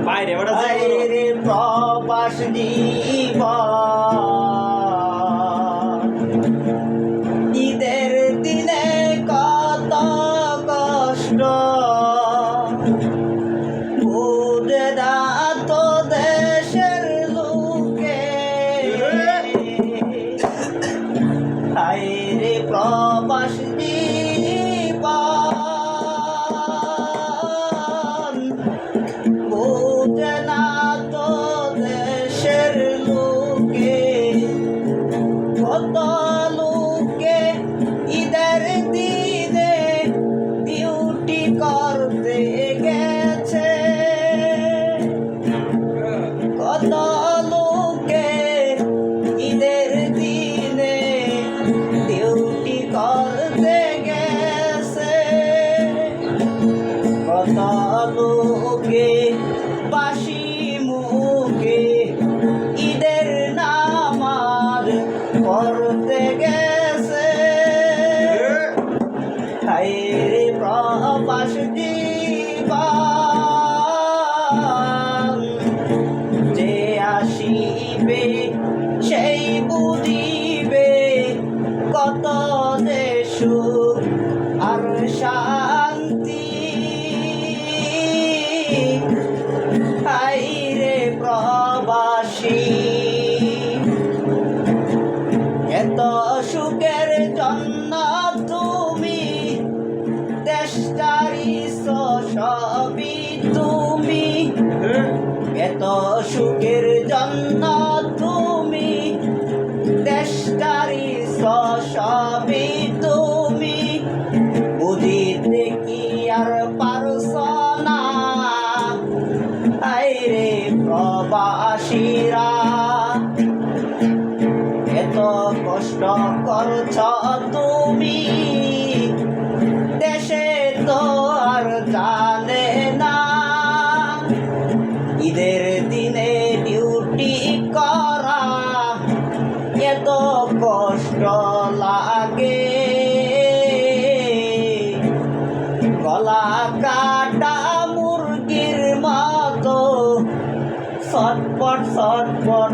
বাইরে প্রবাস জীবন ঈদের দিনে কত কষ্ট বুঝে না তো দেশের লোকে হায়রে প্রবাস জীবন বুঝে না তো দেশের লোকে কত লোকে ঈদের দিনে ডিউটি করতে গেছে কত লোকে ঈদের দিনে ডিউটি করতে গেছে কত লোকে বাসি মুখে ঈদের নামাজ পড়তে গেছে হায়রে প্রবাস জীবন যে আসিবে সেই বুঝিবে কত যে সুখ আর শান্তি হায়রে প্রবাসী এত সুখের জন্য তুমি দেশটারি সবই তুমি এত সুখের জন্য তুমি দেশটারি সবই তুমি বুঝিতে কি আর পারছ না হায়রে প্রবাসীরা এত কষ্ট করছ তুমি দেশে তো আর জানে না ঈদের দিনে ডিউটি করা এত কষ্ট লাগে গলা কাটা মুরগির মতো ছটপট ছটপট